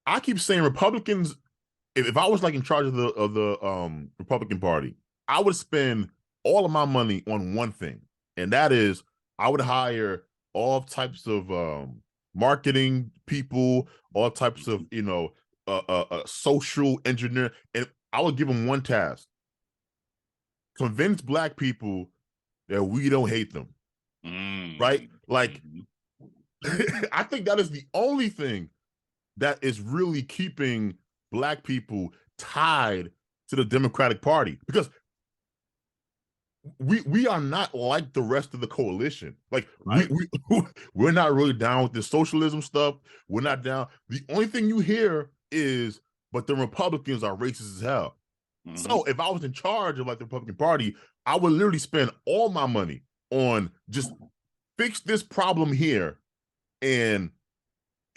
I keep saying Republicans. If I was like in charge of the Republican Party, I would spend all of my money on one thing, and that is I would hire all types of marketing people, all types of social engineer, and I would give them one task: convince black people that we don't hate them. Right? Mm. Like, Mhm. I think that is the only thing that is really keeping black people tied to the Democratic Party, because we are not like the rest of the coalition. Like Right. we're not really down with the socialism stuff. We're Yep. not down. The only thing you hear is, but the Republicans are racist as hell. Hmm. So if I was in charge of like the Republican Party, I would literally spend all my money on just fix this problem here, and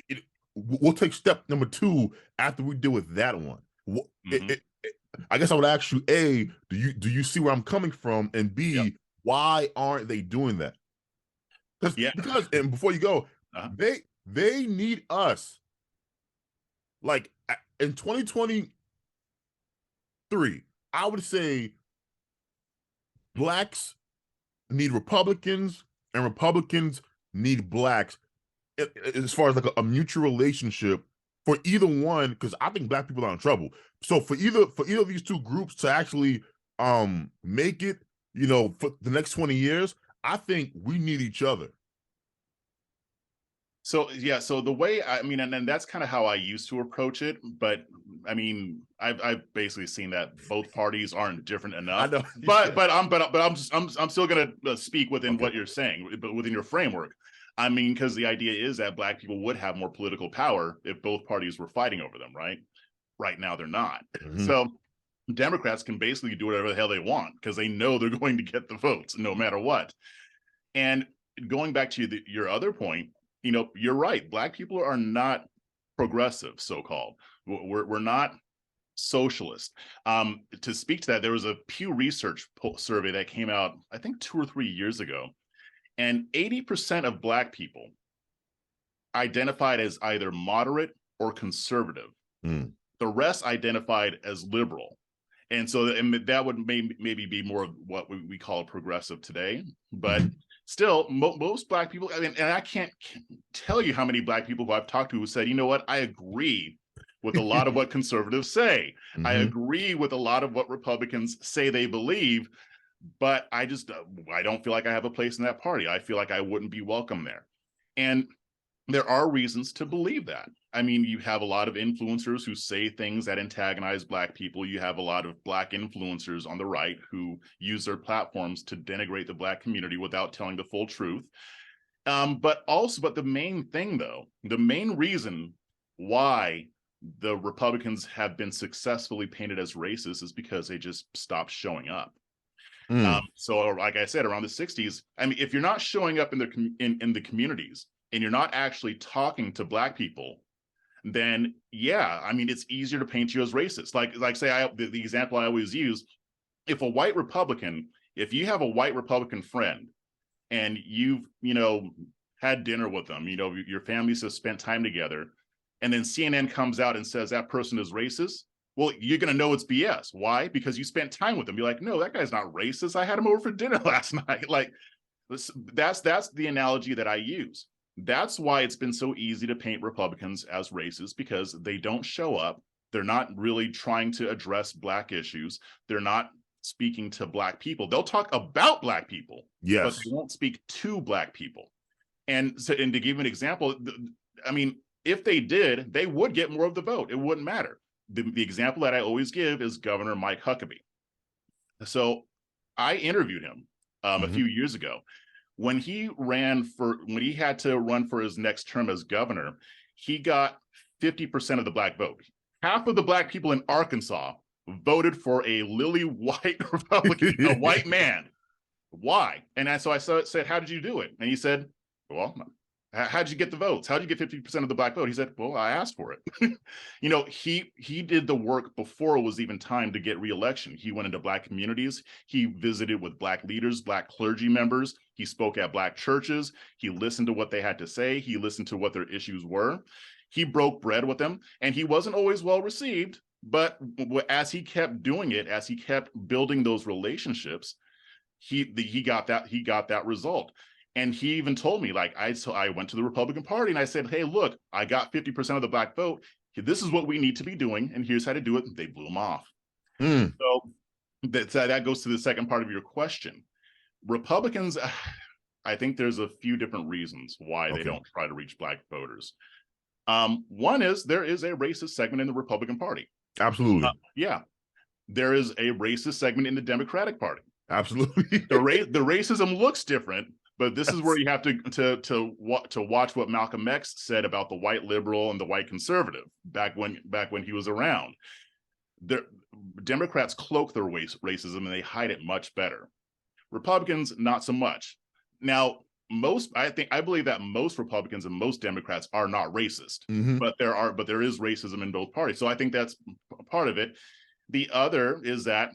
it, we'll take step number two after we deal with that one. Hmm. I guess I would ask you: A, do you see where I'm coming from? And Yep. B, why aren't they doing that? Yeah. And before you go, Uh-huh. they need us. Like in 2023, I would say blacks need Republicans and Republicans need blacks, as far as like a mutual relationship for either one, because I think black people are in trouble. So for either of these two groups to actually make it, for the next 20 years, I think we need each other. So yeah, so the way and that's kind of how I used to approach it, but I mean, I've basically seen that both parties aren't different I enough. know. But I'm still gonna speak within Okay. what you're saying, but within your framework. I mean, because the idea is that black people would have more political power if both parties were fighting over them, right? Right now they're not. Mhm. So Democrats can basically do whatever the hell they want because they know they're going to get the votes no matter what. And going back to your other point, you're right. Black people are not progressive, so called. We're not socialist. To speak to that, there was a Pew Research survey that came out, I think, 2 or 3 years ago, and 80% of Black people identified as either moderate or conservative. Mm. The rest identified as liberal. And so and that would maybe be more of what we call progressive today. But Mhm. still, most Black people, I mean, and I can't tell you how many Black people who I've talked to who said, you know what, I agree with a lot of what conservatives say. I Mhm. agree with a lot of what Republicans say they believe, but I don't feel like I have a place in that party. I feel like I wouldn't be welcome there. And there are reasons to believe that. I mean, you have a lot of influencers who say things that antagonize Black people. You have a lot of Black influencers on the right who use their platforms to denigrate the Black community without telling the full truth. But the main thing, though, the main reason why the Republicans have been successfully painted as racist is because they just stopped showing up. Mm. So, like I said, around the '60s, I mean, if you're not showing up in the communities and you're not actually talking to Black people, then yeah, I mean, it's easier to paint you as racist. Like say, the example I always use: if a white Republican, if you have a white Republican friend and you've had dinner with them, your families have spent time together, and then CNN comes out and says that person is racist, well, you're going to know it's BS. Why? Because you spent time with them. You're like, no, that guy's not racist. I had him over for dinner last night. Like, that's the analogy that I use. That's why it's been so easy to paint Republicans as racist, because they don't show up. They're not really trying to address Black issues. They're not speaking to Black people. They'll talk about Black people, but they Yes. won't speak to Black people. And so, and to give you an example, I mean, if they did, they would get more of the vote. It wouldn't matter. The example that I always give is Governor Mike Huckabee. So I interviewed him a Mhm. few years ago when he had to run for his next term as governor. He got 50% of the Black vote. Half of the Black people in Arkansas voted for a lily white Republican, a white man. Why? And so I said, how did you do it? And he said, well, how did you get the votes? How did you get 50% of the Black vote? He said, well, I asked for it. He did the work before it was even time to get reelection. He went into Black communities. He visited with Black leaders, Black clergy members. He spoke at Black churches. He listened to what they had to say. He listened to what their issues were. he broke bread with them, and he wasn't always well received. But as he kept doing it, as he kept building those relationships, he got that result. And he even told me, like, I went to the Republican Party and I said, hey, look, I got 50% of the black vote. This is what we need to be doing, and here's how to do it. And they blew him off. So that goes to the second part of your question. Republicans, I think there's a few different reasons why they don't try to reach black voters. One is there is a racist segment in the Republican Party. Absolutely. Yeah. There is a racist segment in the Democratic Party. Absolutely. The racism looks different, but this is where you have to watch what Malcolm X said about the white liberal and the white conservative back when he was around. Democrats cloak their racism and they hide it much better. Republicans, not so much. Now, I believe that most Republicans and most Democrats are not racist, but there is racism in both parties. So I think that's part of it. The other is that,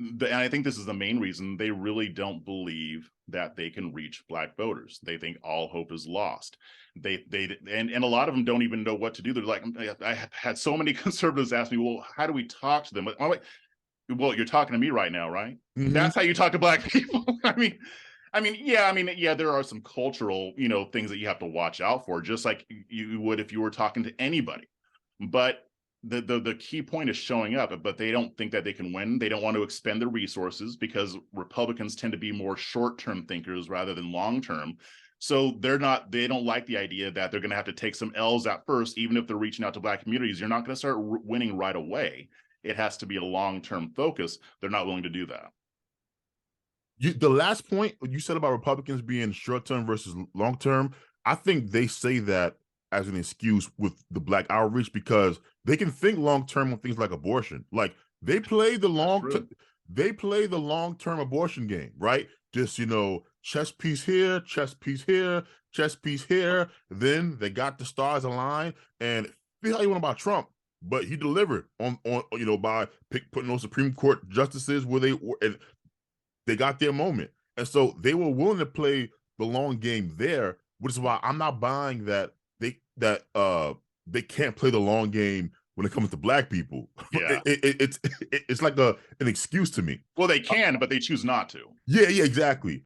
and I think this is the main reason, they really don't believe that they can reach black voters. They think all hope is lost. And a lot of them don't even know what to do. They're like, I had so many conservatives ask me, well, how do we talk to them? I'm like, well, you're talking to me right now, right? That's how you talk to black people. Yeah, there are some cultural, things that you have to watch out for, just like you would if you were talking to anybody. But the key point is showing up, but they don't think that they can win. They don't want to expend their resources because Republicans tend to be more short-term thinkers rather than long-term. So they don't like the idea that they're going to have to take some L's at first, even if they're reaching out to black communities. You're not going to start winning right away. It has to be a long-term focus. They're not willing to do that. The last point you said about Republicans being short-term versus long-term, I think they say that as an excuse with the black outreach because they can think long-term on things like abortion. Like they play the long-term abortion game, right? Just, chess piece here, chess piece here, chess piece here. Then they got the stars aligned, and feel how you want about Trump, but he delivered on by putting those Supreme Court justices where they got their moment. And so they were willing to play the long game there, which is why I'm not buying that they can't play the long game when it comes to black people. Yeah. It's like an excuse to me. Well, they can, but they choose not to. Yeah, exactly.